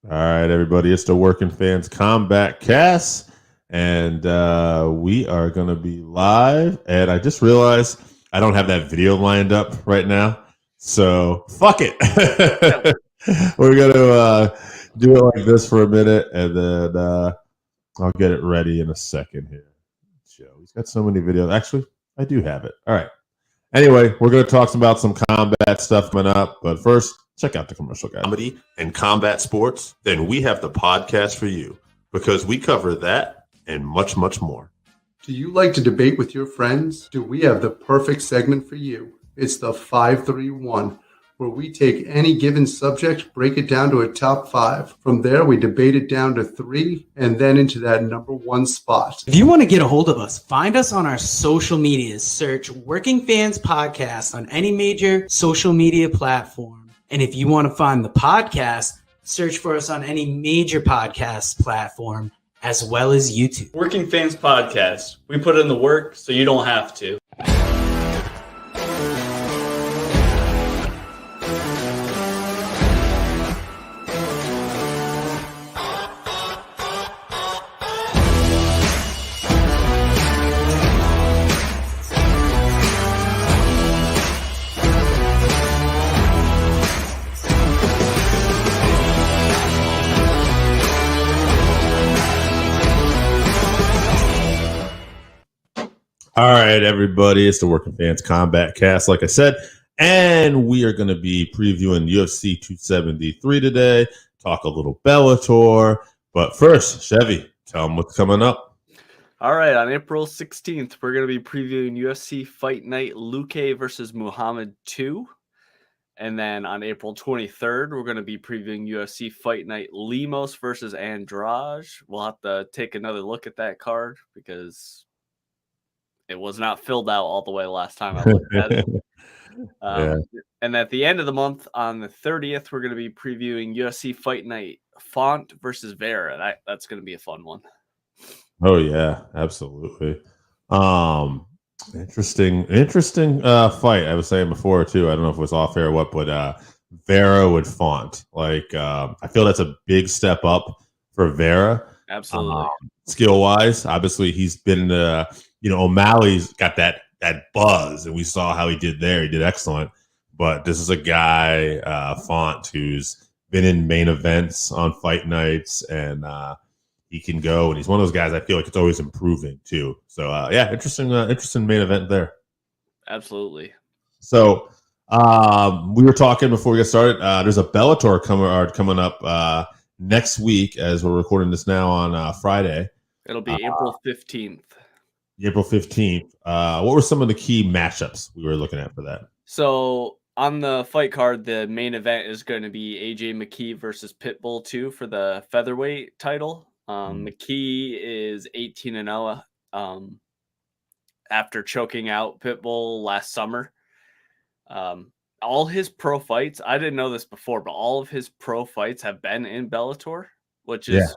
All right, everybody. It's the Working Fans CombatCast, and we are going to be live. And I just realized I don't have that video lined up right now, so fuck it. We're going to do it like this for a minute, and then I'll get it ready in a second here. Joe, he's got so many videos. Actually, I do have it. All right. Anyway, we're going to talk about some combat stuff coming up, but first, check out the commercial guide. Comedy and combat sports, then we have the podcast for you because we cover that and much, much more. Do you like to debate with your friends? Do we have the perfect segment for you? It's the 531, where we take any given subject, break it down to a top 5. From there, we debate it down to 3 and then into that number 1 spot. If you want to get a hold of us, find us on our social medias. Search Working Fans Podcast on any major social media platform. And if you want to find the podcast, search for us on any major podcast platform as well as YouTube. Working Fans Podcast. We put in the work so you don't have to. All right, everybody, it's the Working Fans CombatCast, like I said, and we are going to be previewing UFC 273 today, talk a little Bellator, but first, Chevy, tell them what's coming up. All right, on April 16th, we're going to be previewing UFC Fight Night Luque versus Muhammad 2, and then on April 23rd, we're going to be previewing UFC Fight Night Lemos versus Andrade. We'll have to take another look at that card because it was not filled out all the way last time I looked at it. And at the end of the month, on the 30th, we're going to be previewing UFC Fight Night Font versus Vera. That's going to be a fun one. Oh, yeah, absolutely. Interesting fight. I was saying before, too. I don't know if it was off air or what, but Vera with Font. Like, I feel that's a big step up for Vera. Absolutely. Skill-wise, obviously, he's been O'Malley's got that buzz, and we saw how he did there. He did excellent. But this is a guy, Font, who's been in main events on fight nights, and he can go. And he's one of those guys I feel like it's always improving, too. So, interesting main event there. Absolutely. So, we were talking before we get started. There's a Bellator coming up next week as we're recording this now on Friday. It'll be April 15th. April 15th. What were some of the key matchups we were looking at for that? So on the fight card, the main event is going to be AJ Mckee versus Pitbull 2 for the featherweight title. Mckee is 18-0 after choking out Pitbull last summer. All his pro fights, I didn't know this before, but all of his pro fights have been in Bellator, which is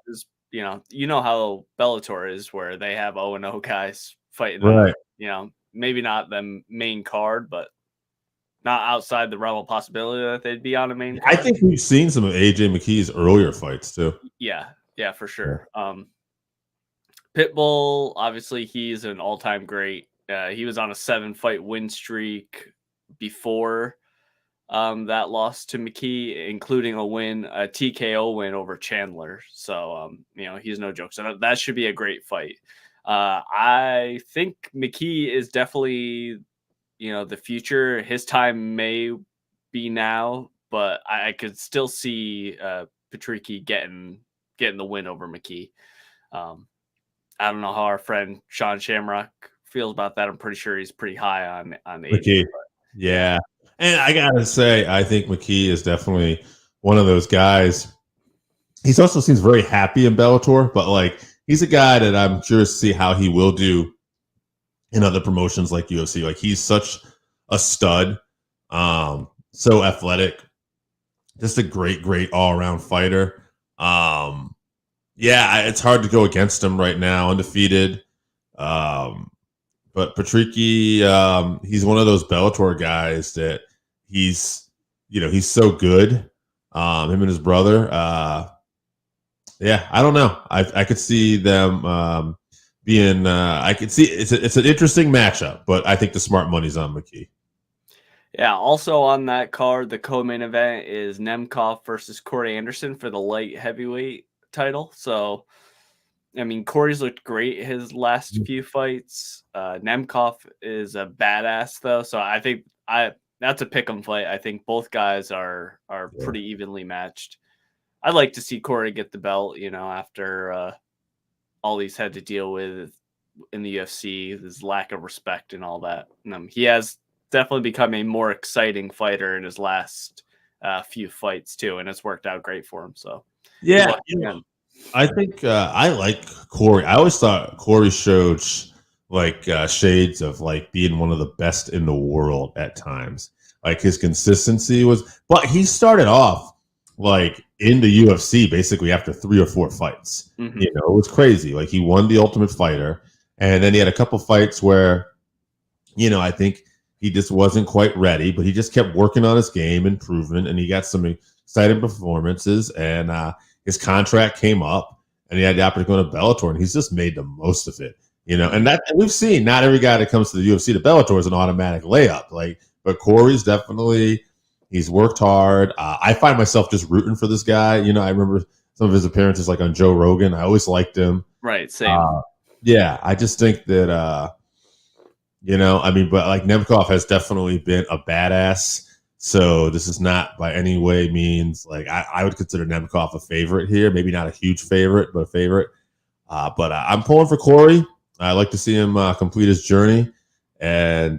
you know how Bellator is, where they have 0-0 guys fighting, right? Maybe not the main card, but not outside the realm of possibility that they'd be on a main card. I think we've seen some of AJ McKee's earlier fights too. Yeah, for sure. Pitbull, obviously, he's an all-time great. He was on a 7-fight win streak before that loss to Mckee, including a TKO win over Chandler. So, he's no joke. So that should be a great fight. I think Mckee is definitely, the future. His time may be now, but I could still see Patricky getting the win over Mckee. I don't know how our friend Sean Shamrock feels about that. I'm pretty sure he's pretty high on AJ. Yeah. And I got to say, I think Mckee is definitely one of those guys. He also seems very happy in Bellator, but he's a guy that I'm curious to see how he will do in other promotions like UFC. He's such a stud, so athletic, just a great all-around fighter. It's hard to go against him right now, undefeated. But Patricky, he's one of those Bellator guys that he's so good. Him and his brother, Yeah, I don't know. I could see them being. I could see it's an interesting matchup, but I think the smart money's on Mckee. Yeah, also on that card, the co-main event is Nemkoff versus Corey Anderson for the light heavyweight title. So, I mean, Corey's looked great his last few fights. Nemkoff is a badass, though. So I think that's a pick'em fight. I think both guys are pretty evenly matched. I'd like to see Corey get the belt, after all he's had to deal with in the UFC, his lack of respect and all that. He has definitely become a more exciting fighter in his last few fights too, and it's worked out great for him. So yeah, I think I like Corey. I always thought Corey showed shades of like being one of the best in the world at times. Like his consistency was, but he started off like in the UFC basically after 3 or 4 fights. Mm-hmm. It was crazy. Like he won the Ultimate Fighter, and then he had a couple fights where, I think he just wasn't quite ready, but he just kept working on his game, improvement, and he got some exciting performances. And his contract came up, and he had the opportunity to go to Bellator, and he's just made the most of it. And we've seen not every guy that comes to the UFC to Bellator is an automatic layup. But Corey's definitely. He's worked hard. I find myself just rooting for this guy. I remember some of his appearances like on Joe Rogan. I always liked him. Right, same. I just think that, but like Nemkoff has definitely been a badass. So this is not by any way means like I would consider Nemkoff a favorite here. Maybe not a huge favorite, but a favorite. But I'm pulling for Corey. I'd like to see him complete his journey and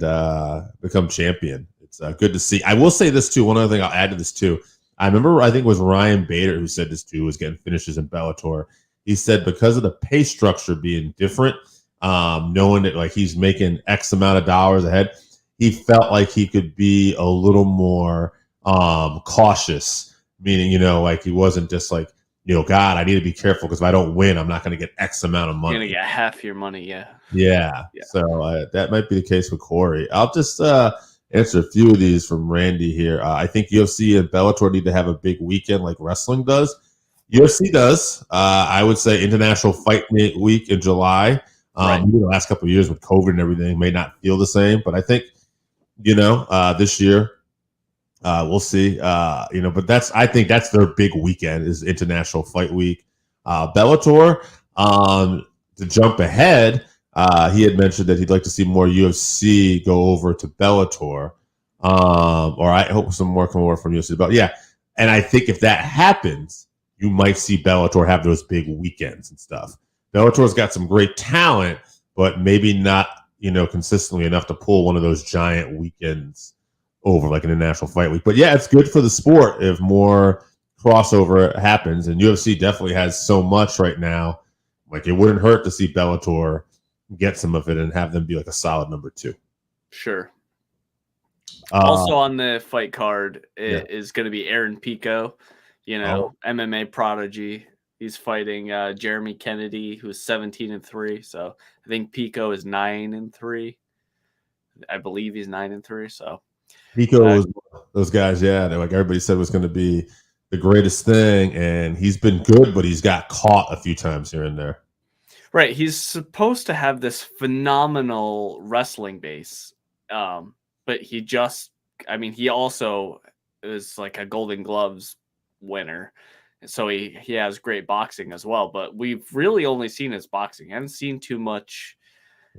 become champion. It's good to see. I will say this too. One other thing I'll add to this too. I remember, I think it was Ryan Bader who said this too, was getting finishes in Bellator. He said because of the pay structure being different, knowing that like he's making X amount of dollars ahead, he felt like he could be a little more cautious. Meaning, like he wasn't just like, God, I need to be careful because if I don't win, I'm not going to get X amount of money. You're going to get half your money, Yeah. So that might be the case with Corey. I'll just answer a few of these from Randy here. I think UFC and Bellator need to have a big weekend like wrestling does. UFC does. I would say International Fight Week in July. Right. The last couple of years with COVID and everything may not feel the same, but I think, this year we'll see. But I think that's their big weekend is International Fight Week. Bellator, to jump ahead, he had mentioned that he'd like to see more UFC go over to Bellator, or I hope some more come over from UFC. But yeah, and I think if that happens, you might see Bellator have those big weekends and stuff. Bellator's got some great talent, but maybe not, consistently enough to pull one of those giant weekends over like an International Fight Week. But yeah, it's good for the sport if more crossover happens, and UFC definitely has so much right now. Like it wouldn't hurt to see Bellator get some of it and have them be like a solid number 2. Sure. Also on the fight card is going to be Aaron Pico, MMA prodigy. He's fighting Jeremy Kennedy, who's 17-3. So I think Pico is 9-3. I believe he's 9-3. So Pico was those guys, that like everybody said was going to be the greatest thing, and he's been good, but he's got caught a few times here and there. Right, he's supposed to have this phenomenal wrestling base, but he also is like a Golden Gloves winner, so he has great boxing as well. But we've really only seen his boxing. I haven't seen too much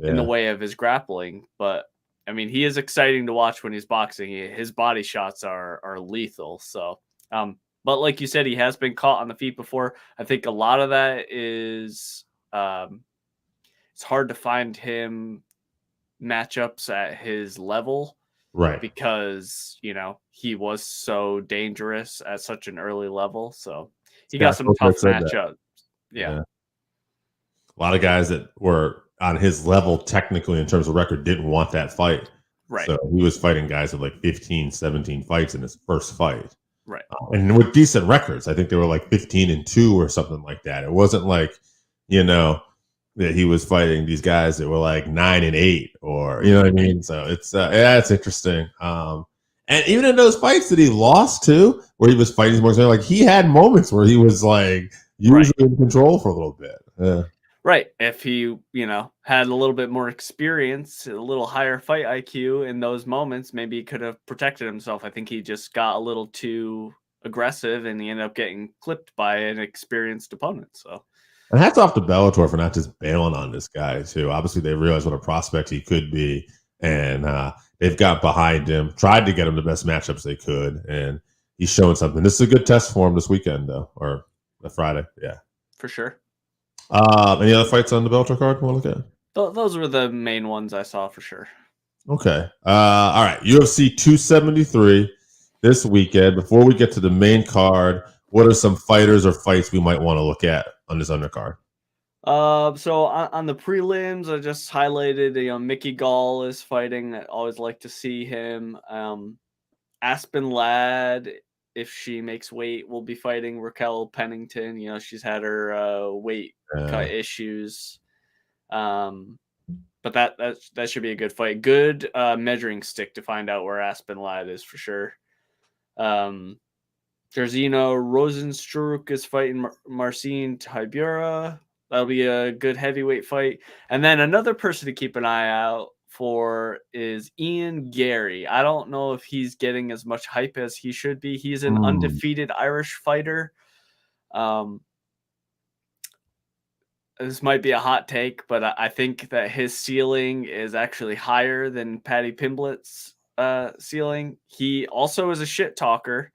in the way of his grappling, but I mean, he is exciting to watch when he's boxing. His body shots are lethal. So, but like you said, he has been caught on the feet before. I think a lot of that is. It's hard to find him matchups at his level, right? Because he was so dangerous at such an early level, so he got some tough matchups. Yeah, a lot of guys that were on his level technically in terms of record didn't want that fight, right? So he was fighting guys with like 15, 17 fights in his first fight, right? And with decent records, I think they were like 15-2 or something like that. It wasn't like that he was fighting these guys that were like 9-8 or, what I mean? So it's interesting. And even in those fights that he lost to, where he was fighting more, like he had moments where he was like, usually in control for a little bit. Yeah. Right. If he, had a little bit more experience, a little higher fight IQ in those moments, maybe he could have protected himself. I think he just got a little too aggressive and he ended up getting clipped by an experienced opponent. So, and hats off to Bellator for not just bailing on this guy too. Obviously, they realized what a prospect he could be, and they've got behind him, tried to get him the best matchups they could, and he's showing something. This is a good test for him this weekend, though, or the Friday. Yeah, for sure. Any other fights on the Bellator card you want to look at? Those were the main ones I saw for sure. Okay. All right. UFC 273 this weekend. Before we get to the main card, what are some fighters or fights we might want to look at on this undercard? So on the prelims, I just highlighted, Mckee Gall is fighting. I always like to see him. Aspen Ladd, if she makes weight, will be fighting Raquel Pennington. She's had her weight cut issues. But that should be a good fight. Good measuring stick to find out where Aspen Ladd is for sure. Jairzinho Rosenstruck is fighting Marcin Tybura. That'll be a good heavyweight fight. And then another person to keep an eye out for is Ian Gary. I don't know if he's getting as much hype as he should be. He's an undefeated Irish fighter. This might be a hot take, but I think that his ceiling is actually higher than Paddy Pimblett's ceiling. He also is a shit talker.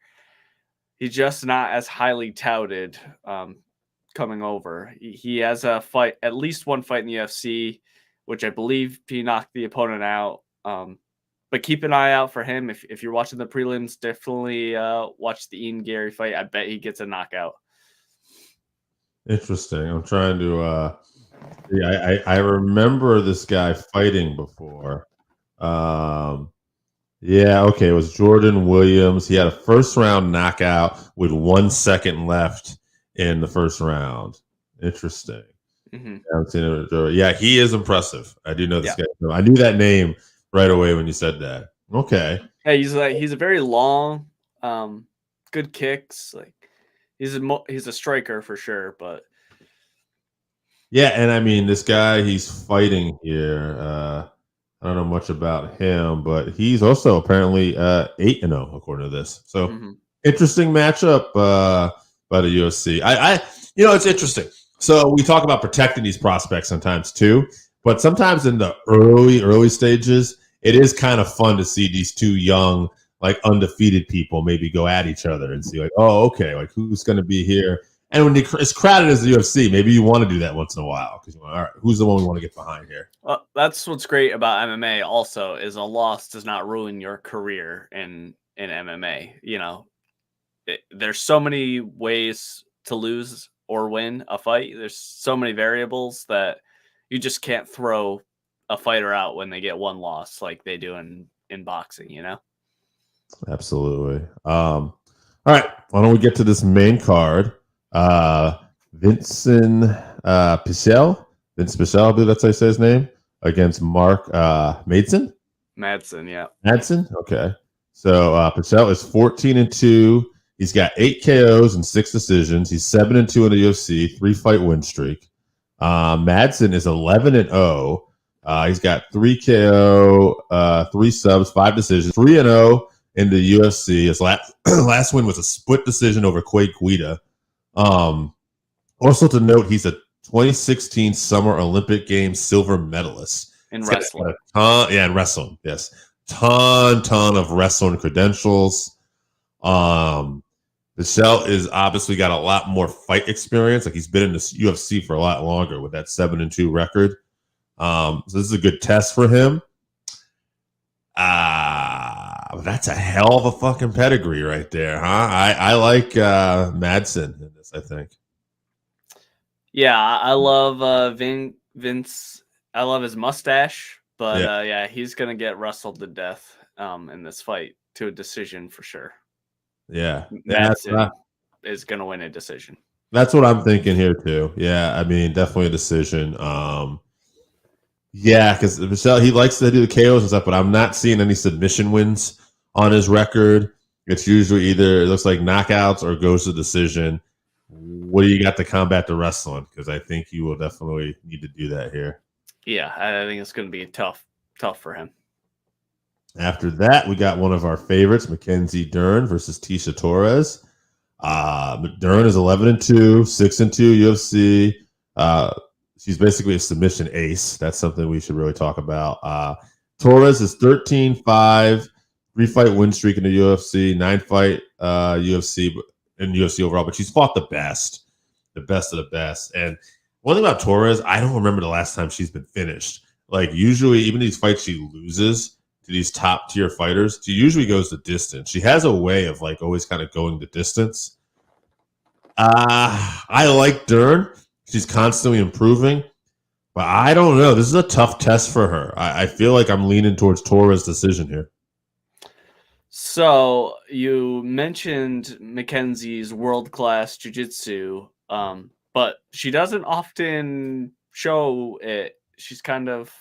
He's just not as highly touted coming over. He has a fight, at least one fight in the UFC, which I believe he knocked the opponent out. But keep an eye out for him. If you're watching the prelims, definitely watch the Ian Gary fight. I bet he gets a knockout. Interesting. I'm trying to I remember this guy fighting before. It was Jordan Williams. He had a first round knockout with 1 second left in the first round. Interesting. Mm-hmm. I haven't seen it. Yeah, he is impressive. I do know this guy. I knew that name right away when you said that. Okay. Yeah, he's a very long, good kicks. Like he's a striker for sure. But yeah, and I mean this guy he's fighting here. I don't know much about him, but he's also apparently 8-0 according to this. So interesting matchup by the UFC. I it's interesting. So we talk about protecting these prospects sometimes too, but sometimes in the early stages, it is kind of fun to see these two young, like undefeated people maybe go at each other and see like, oh, okay, like who's going to be here? And when it's crowded as the UFC, maybe you want to do that once in a while because all right, who's the one we want to get behind here? Well, that's what's great about MMA. Also, is a loss does not ruin your career in MMA. There's so many ways to lose or win a fight. There's so many variables that you just can't throw a fighter out when they get one loss like they do in boxing. Absolutely. All right, why don't we get to this main card? Vincent Pichel, I believe that's how you say his name, against Mark Madsen. Yeah. Madsen, okay. So Pichel is 14-2. He's got 8 KOs and 6 decisions. He's 7-2 in the UFC, 3-fight win streak. Madsen is 11-0. He's got 3 KO, 3 subs, 5 decisions, 3-0 in the UFC. His last win was a split decision over Quade Guida. Also to note, he's a 2016 Summer Olympic Games silver medalist. In wrestling. In wrestling, yes. Ton of wrestling credentials. Michelle is obviously got a lot more fight experience. Like he's been in the UFC for a lot longer with that 7-2 record. So this is a good test for him. That's a hell of a fucking pedigree right there, huh? I like Madsen in this, I think. Yeah, I love Vince. I love his mustache, but he's gonna get wrestled to death in this fight to a decision for sure. Yeah, Madsen is gonna win a decision. That's what I'm thinking here too. Yeah, I mean, definitely a decision. Because Michelle, he likes to do the KOs and stuff, but I'm not seeing any submission wins on his record. It's usually either it looks like knockouts or goes to decision. what do you got to combat the wrestling? Because I think you will definitely need to do that here. Yeah, I think it's going to be tough for him. After that, we got one of our favorites, Mackenzie Dern versus Tisha Torres. Dern is 11-2, 6-2 UFC. She's basically a submission ace. That's something we should really talk about. Torres is 13-5, 3-fight win streak in the UFC, 9-fight UFC in UFC overall, but she's fought the best of the best. And one thing about Torres, I don't remember the last time she's been finished. Like usually, even these fights she loses to these top tier fighters, she usually goes the distance. She has a way of like always kind of going the distance. I like Dern. She's constantly improving, but I don't know. This is a tough test for her. I feel like I'm leaning towards Torres' decision here. So you mentioned Mackenzie's world-class jiu-jitsu, but she doesn't often show it. She's kind of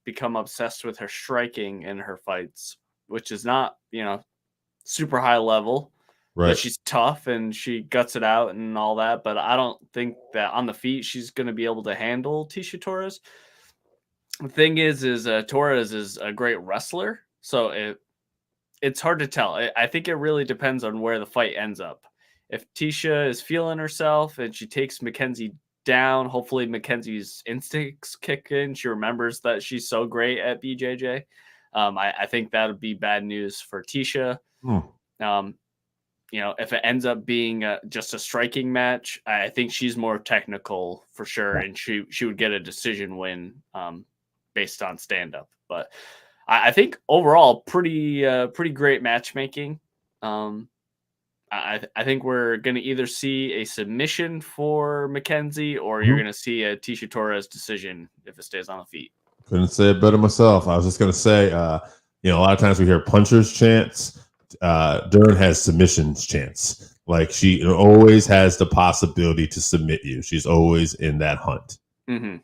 become obsessed with her striking in her fights, which is not, super high level. Right. But she's tough and she guts it out and all that. But I don't think that on the feet she's going to be able to handle Tisha Torres. The thing is Torres is a great wrestler, so it's hard to tell. I think it really depends on where the fight ends up. If Tisha is feeling herself and she takes Mackenzie down, hopefully Mackenzie's instincts kick in. She remembers that she's so great at BJJ. I think that would be bad news for Tisha. If it ends up being just a striking match, I think she's more technical for sure, and she would get a decision win based on stand-up. But I think overall, pretty great matchmaking. I think we're going to either see a submission for Mackenzie, or you're going to see a Tisha Torres decision if it stays on the feet. Couldn't say it better myself. I was just going to say, a lot of times we hear punchers chants. Dern has submissions chance. Like she always has the possibility to submit you. She's always in that hunt. Mm-hmm.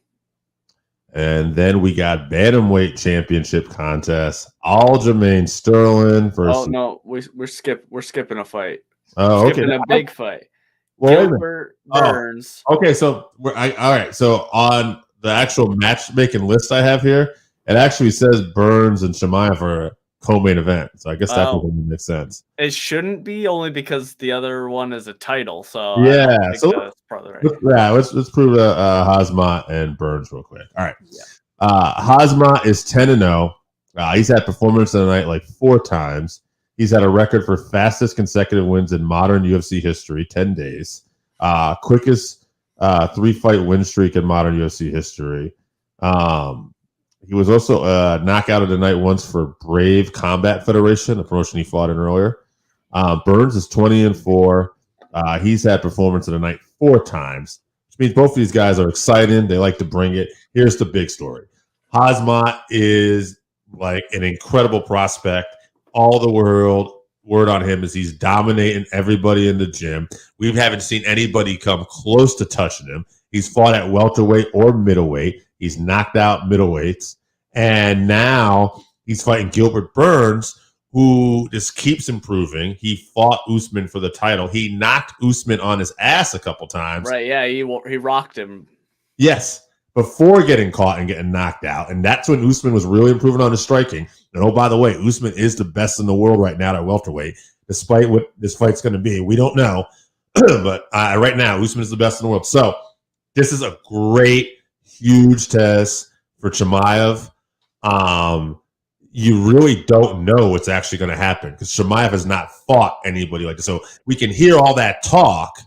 And then we got Bantamweight championship contest. Aljamain Sterling versus. Oh no, we're skipping a fight. Oh, skipping okay. A big fight. Well, Gilbert Burns. Okay, so all right. So on the actual matchmaking list I have here, it actually says Burns and Chimaev are co-main event. So I guess that would make sense. It shouldn't be, only because the other one is a title. So yeah, so that's probably right. Let's prove Hazmat and Burns real quick. All right. Yeah. Hazmat is 10-0. He's had performance of the night like 4 times. He's had a record for fastest consecutive wins in modern UFC history, 10 days. Quickest 3-fight win streak in modern UFC history. He was also knockout of the night once for Brave Combat Federation, a promotion he fought in earlier. Burns is 20-4. He's had performance of the night 4 times, which means both of these guys are excited. They like to bring it. Here's the big story. Hazmat is like an incredible prospect. All the word on him is he's dominating everybody in the gym. We haven't seen anybody come close to touching him. He's fought at welterweight or middleweight. He's knocked out middleweights. And now he's fighting Gilbert Burns, who just keeps improving. He fought Usman for the title. He knocked Usman on his ass a couple times. Right, yeah, he rocked him. Yes, before getting caught and getting knocked out. And that's when Usman was really improving on his striking. And oh, by the way, Usman is the best in the world right now at welterweight, despite what this fight's going to be. We don't know. But right now, Usman is the best in the world. So this is a great, huge test for Chimaev. You really don't know what's actually going to happen because Chimaev has not fought anybody like this. So we can hear all that talk,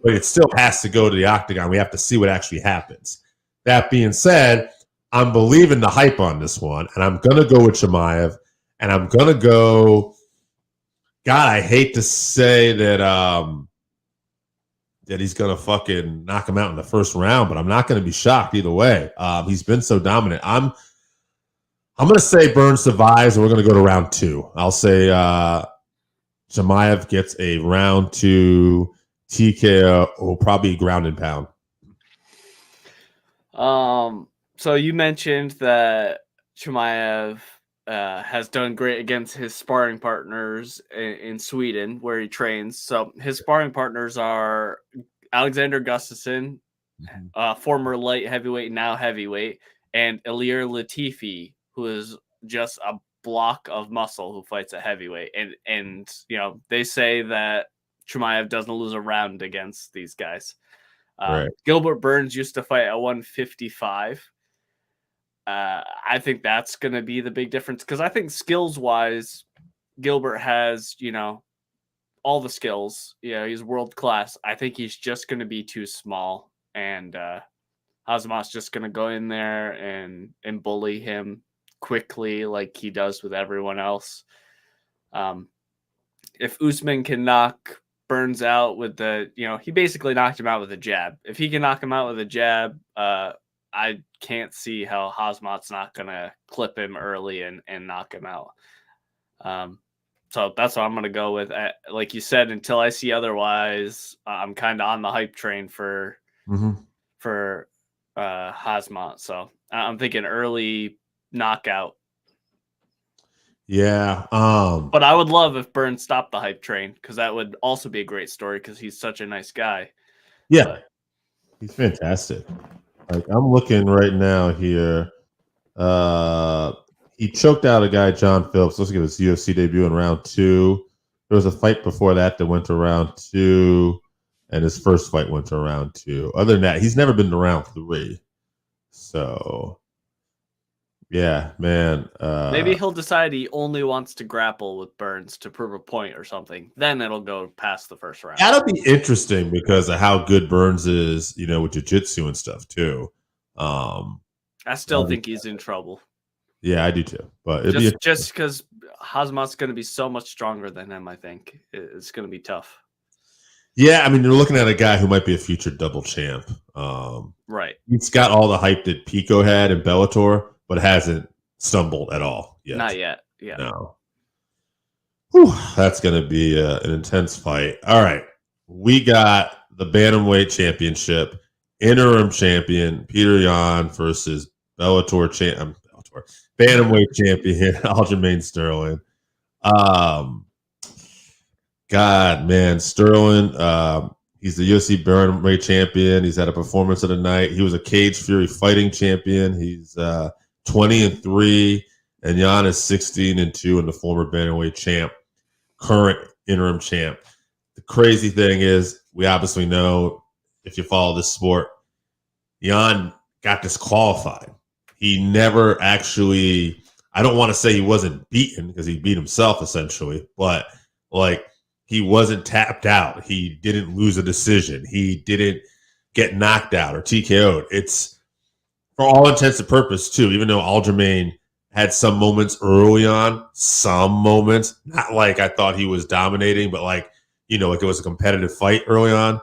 but it still has to go to the octagon. We have to see what actually happens. That being said, I'm believing the hype on this one, and I'm going to go with Chimaev, and I'm going to go – God, I hate to say that that he's going to fucking knock him out in the first round, but I'm not going to be shocked either way. He's been so dominant. I'm going to say Burns survives, and we're going to go to round 2. I'll say Chimaev gets a round 2 TKO, probably ground and pound. So you mentioned that Chimaev has done great against his sparring partners in Sweden, where he trains. So his sparring partners are Alexander Gustafsson, former light heavyweight, now heavyweight, and Ilir Latifi, who is just a block of muscle who fights at heavyweight. And they say that Chimaev doesn't lose a round against these guys. Right. Gilbert Burns used to fight at 155. I think that's going to be the big difference, because I think skills-wise, Gilbert has, all the skills. He's world class. I think he's just going to be too small, and Hazmat's just going to go in there and bully him quickly like he does with everyone else. If Usman can knock Burns out with he basically knocked him out with a jab. If he can knock him out with a jab, I can't see how Hazmat's not going to clip him early and knock him out. So that's what I'm going to go with. Like you said, until I see otherwise, I'm kind of on the hype train for Hazmat. So I'm thinking early knockout. Yeah. But I would love if Burns stopped the hype train, because that would also be a great story, because he's such a nice guy. Yeah. He's fantastic. Like, I'm looking right now here. He choked out a guy, John Phillips. Let's get his UFC debut in round 2. There was a fight before that went to round 2, and his first fight went to round 2. Other than that, he's never been to round 3. So, yeah, man. Maybe he'll decide he only wants to grapple with Burns to prove a point or something. Then it'll go past the first round. That'll be interesting because of how good Burns is, with jiu-jitsu and stuff too. I still think he's in trouble. Yeah, I do too. But just because Hazmat's going to be so much stronger than him, I think it's going to be tough. Yeah, I mean, you're looking at a guy who might be a future double champ. Right. He's got all the hype that Pico had in Bellator, but hasn't stumbled at all yet. Not yet. Yeah. No. Whew, that's going to be an intense fight. All right. We got the Bantamweight Championship, interim champion Peter Yan versus Bantamweight champion Aljamain Sterling. God, man, Sterling. He's the UFC Bantamweight champion. He's had a performance of the night. He was a Cage Fury fighting champion. He's 20-3, and Yan is 16-2, and the former Bantamweight champ, current interim champ. The crazy thing is, we obviously know, if you follow this sport, Yan got disqualified. He never actually, I don't want to say he wasn't beaten, because he beat himself essentially, but he wasn't tapped out. He didn't lose a decision. He didn't get knocked out or TKO'd. It's, for all intents and purposes, too, even though Aljamain had some moments early on, not like I thought he was dominating, but like it was a competitive fight early on.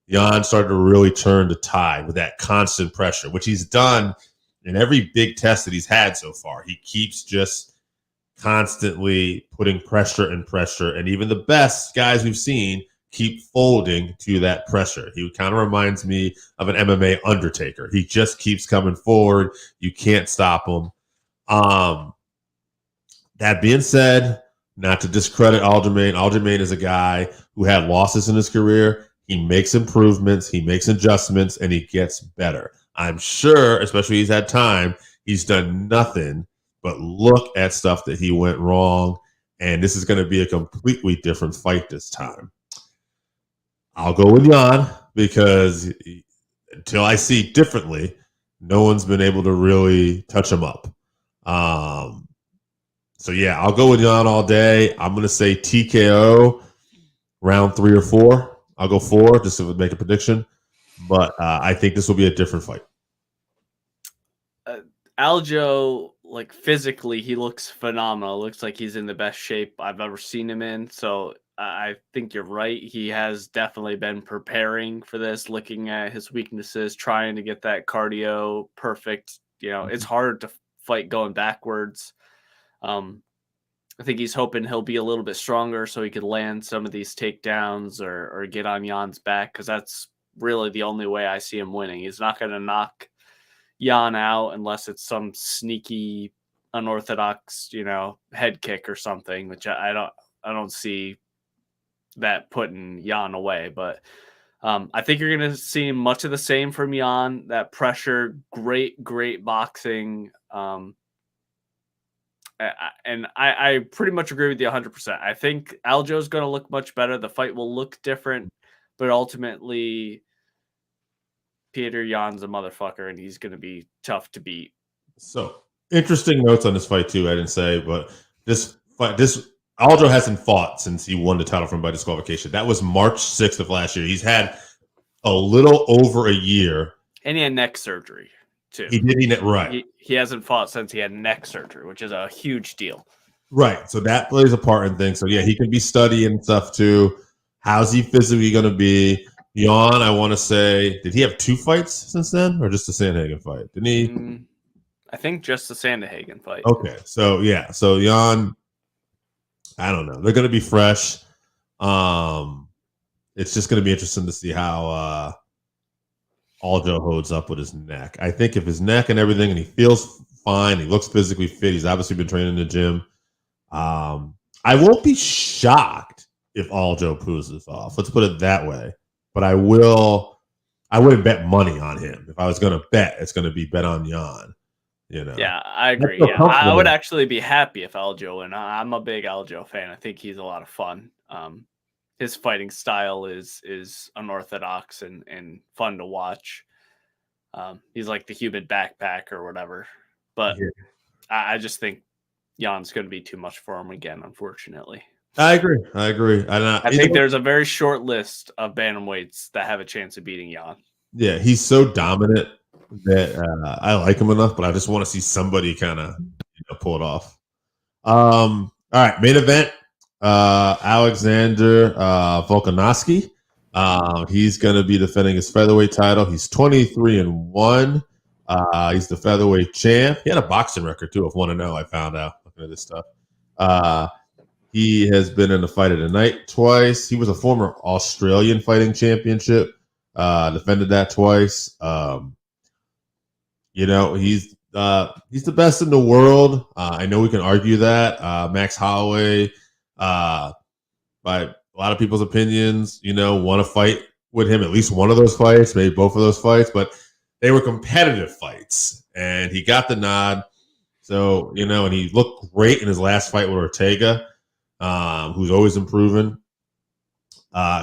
Yan started to really turn the tide with that constant pressure, which he's done in every big test that he's had so far. He keeps just constantly putting pressure, and even the best guys we've seen keep folding to that pressure. He kind of reminds me of an MMA Undertaker. He just keeps coming forward. You can't stop him. That being said, not to discredit Aljamain. Aljamain is a guy who had losses in his career. He makes improvements, he makes adjustments, and he gets better. I'm sure, especially he's had time, he's done nothing but look at stuff that he went wrong, and this is going to be a completely different fight this time. I'll go with Yan, because until I see differently, no one's been able to really touch him up. So yeah, I'll go with Yan all day. I'm going to say TKO round 3 or 4. I'll go 4 just to make a prediction, but I think this will be a different fight. Aljo, physically, he looks phenomenal. Looks like he's in the best shape I've ever seen him in. So I think you're right. He has definitely been preparing for this, looking at his weaknesses, trying to get that cardio perfect. It's hard to fight going backwards. I think he's hoping he'll be a little bit stronger so he could land some of these takedowns or get on Jan's back, because that's really the only way I see him winning. He's not going to knock Yan out unless it's some sneaky unorthodox, head kick or something, which I don't see that putting Jan away. But I think you're going to see much of the same from Jan. That pressure, great boxing. And I pretty much agree with you 100%. I think Aljo's going to look much better. The fight will look different, but ultimately, Peter Jan's a motherfucker, and he's going to be tough to beat. So interesting notes on this fight too. I didn't say, but this Aljo hasn't fought since he won the title from by disqualification. That was March 6th of last year. He's had a little over a year, and he had neck surgery too. He did it right. He hasn't fought since he had neck surgery, which is a huge deal. Right. So that plays a part in things. So yeah, he can be studying stuff too. How's he physically going to be? Jan, I want to say, did he have 2 fights since then, or just the Sandhagen fight? Didn't he? I think just the Sandhagen fight. Okay. So yeah. So Jan, I don't know. They're going to be fresh. It's just going to be interesting to see how Aljo holds up with his neck. I think if his neck and everything, and he feels fine, he looks physically fit. He's obviously been training in the gym. I won't be shocked if Aljo pulls this off. Let's put it that way. But I wouldn't bet money on him. If I was going to bet, it's going to be bet on Jan. Yeah, I agree. Yeah, I would actually be happy if Aljo win. I'm a big Aljo fan. I think he's a lot of fun. His fighting style is unorthodox and fun to watch. He's like the human backpack or whatever. But yeah. I just think Jan's going to be too much for him again, unfortunately. I agree. I think there's a very short list of bantamweights that have a chance of beating Jan. Yeah, he's so dominant that I like him enough, but I just want to see somebody kind of pull it off. All right, main event. Alexander Volkanovski. He's going to be defending his featherweight title. He's 23-1. He's the featherweight champ. He had a boxing record too of 1-0. I found out looking at this stuff. He has been in the fight of the night twice. He was a former Australian fighting championship. Defended that twice. He's the best in the world. I know we can argue that. Max Holloway, by a lot of people's opinions, want to fight with him at least one of those fights, maybe both of those fights, but they were competitive fights, and he got the nod. So, and he looked great in his last fight with Ortega, who's always improving.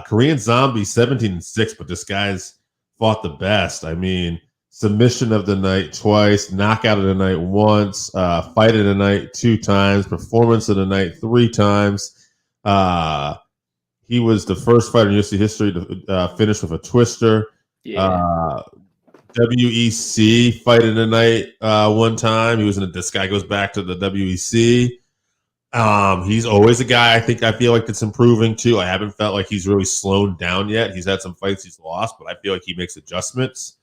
Korean Zombie, 17-6, but this guy's fought the best. I mean, submission of the night twice, knockout of the night once, fight of the night 2 times, performance of the night 3 times. He was the first fighter in UFC history to finish with a twister. Yeah. WEC fight of the night 1 time. This guy goes back to the WEC. He's always a guy I feel like that's improving too. I haven't felt like he's really slowed down yet. He's had some fights he's lost, but I feel like he makes adjustments.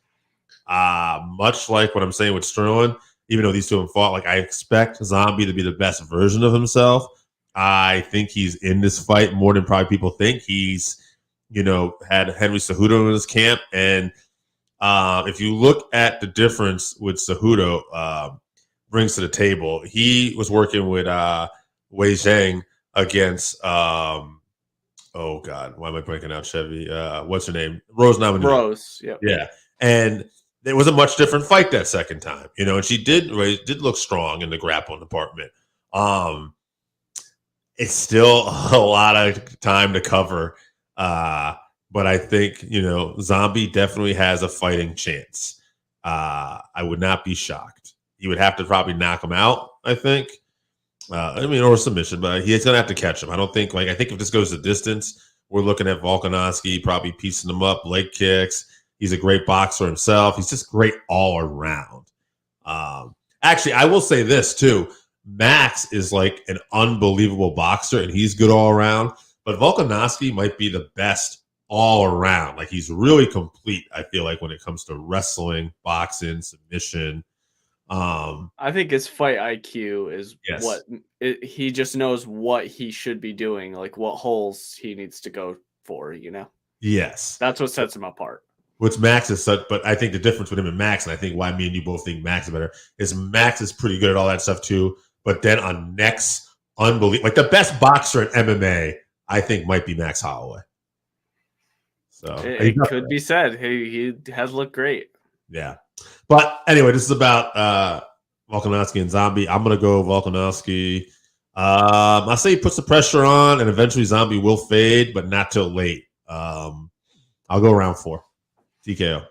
Much like what I'm saying with Sterling, even though these two have fought, like I expect Zombie to be the best version of himself. I think he's in this fight more than probably people think. He's, had Henry Cejudo in his camp. And if you look at the difference with Cejudo brings to the table, he was working with Wei Zhang against, oh God, why am I breaking out Chevy? What's her name? Rose Namajunas. Rose, yep. Yeah. And it was a much different fight that second time, and she did look strong in the grappling department. It's still a lot of time to cover, but I think Zombie definitely has a fighting chance. I would not be shocked. He would have to probably knock him out, I think. Or submission, but he's gonna have to catch him. I think if this goes the distance, we're looking at Volkanovski probably piecing him up, leg kicks. He's a great boxer himself. He's just great all around. Actually, I will say this too. Max is like an unbelievable boxer, and he's good all around. But Volkanovski might be the best all around. Like he's really complete, I feel like, when it comes to wrestling, boxing, submission. I think his fight IQ is he just knows what he should be doing, like what holes he needs to go for, Yes. That's what sets him apart. which Max is such. But I think the difference with him and Max, and I think why me and you both think Max is better, is Max is pretty good at all that stuff too. But then on next, unbelievable, like the best boxer in MMA, I think might be Max Holloway. So it could be said. He has looked great. Yeah. But anyway, this is about Volkanovski and Zombie. I'm going to go Volkanovski. I'll say he puts the pressure on, and eventually Zombie will fade, but not till late. I'll go round 4. TKO.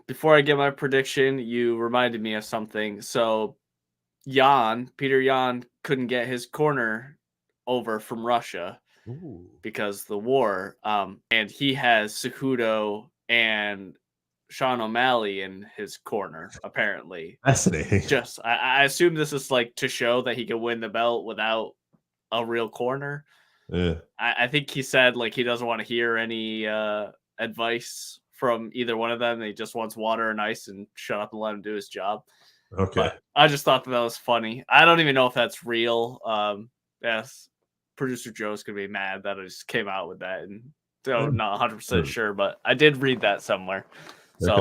Before I get my prediction, you reminded me of something. So Peter Yan couldn't get his corner over from Russia. Ooh. Because the war. And he has Cejudo and Sean O'Malley in his corner, apparently. Fascinating. I assume this is like to show that he can win the belt without a real corner. Yeah. I think he said like he doesn't want to hear any advice from either one of them. He just wants water and ice and shut up and let him do his job. Okay. But I just thought that was funny. I don't even know if that's real. Yes. Producer Joe's gonna be mad that I just came out with that, and so not 100% sure, but I did read that somewhere. So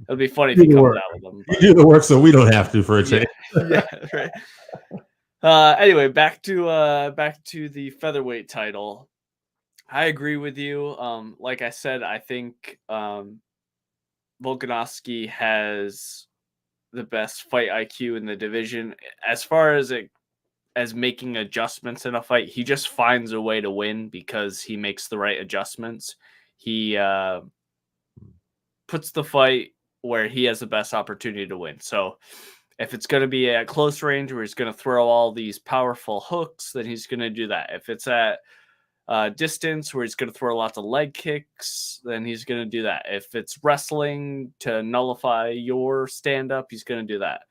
it'll be funny if he comes out with them. You do the work, so we don't have to for a change. Yeah, right. Anyway, back to the featherweight title. I agree with you. Like I said, I think Volkanovski has the best fight IQ in the division. As far as making adjustments in a fight, he just finds a way to win because he makes the right adjustments. He puts the fight where he has the best opportunity to win. So if it's going to be at close range where he's going to throw all these powerful hooks, then he's going to do that. If it's at distance where he's going to throw lots of leg kicks, then he's going to do that. If it's wrestling to nullify your stand-up, he's going to do that.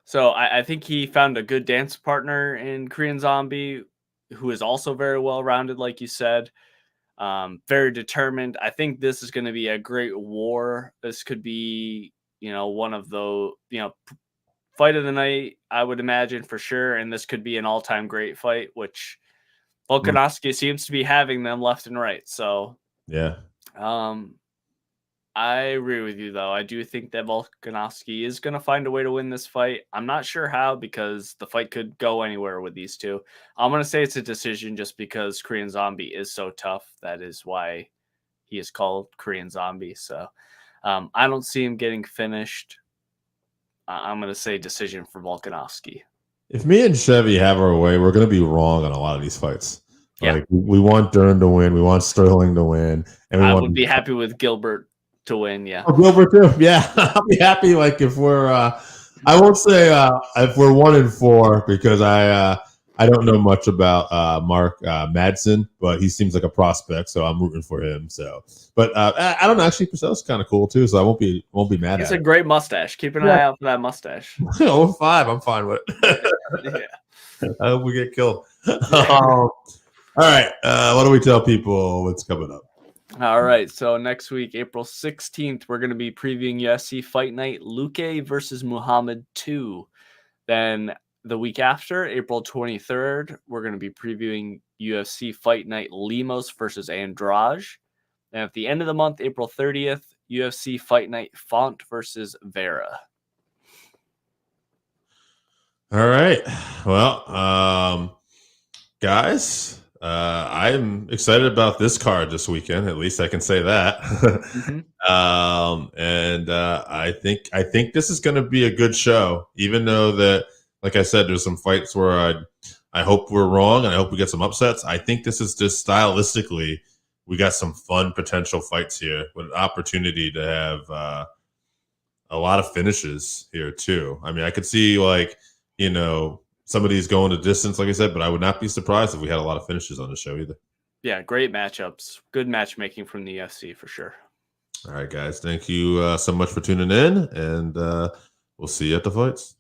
So I think he found a good dance partner in Korean Zombie, who is also very well-rounded, like you said, very determined. I think this is going to be a great war. This could be, one of the, fight of the night, I would imagine for sure. And this could be an all-time great fight, which Volkanovski seems to be having them left and right. So yeah. I agree with you, though. I do think that Volkanovski is going to find a way to win this fight. I'm not sure how, because the fight could go anywhere with these two. I'm going to say it's a decision just because Korean Zombie is so tough. That is why he is called Korean Zombie. So I don't see him getting finished. I'm going to say decision for Volkanovski. If me and Chevy have our way, we're going to be wrong on a lot of these fights. Yeah. Like, we want Dern to win. We want Sterling to win. And I would be happy with Gilbert to win, yeah. Oh, Gilbert too. Yeah, I'll be happy. Like if we're, I won't say if we're 1-4 because I don't know much about Mark Madsen, but he seems like a prospect, so I'm rooting for him. So, but I don't know. Actually, Purcell's kind of cool too, so I won't be mad. It's a great mustache. Keep an eye out for that mustache. 5, I'm fine with it. Yeah. I hope we get killed. All right, what do we tell people what's coming up? All right, so next week, April 16th, we're going to be previewing UFC Fight Night Luque versus Muhammad 2. Then the week after, April 23rd, we're going to be previewing UFC Fight Night Lemos versus Andrade. And at the end of the month, April 30th, UFC Fight Night Font versus Vera. All right. Well, guys, I'm excited about this card this weekend. At least I can say that. And I think this is going to be a good show, even though that, like I said, there's some fights where I hope we're wrong and I hope we get some upsets. I think this is just stylistically, we got some fun potential fights here with an opportunity to have a lot of finishes here too. I mean, I could see some of these going to distance, like I said, but I would not be surprised if we had a lot of finishes on the show either. Yeah, great matchups. Good matchmaking from the UFC for sure. All right, guys. Thank you so much for tuning in, and we'll see you at the fights.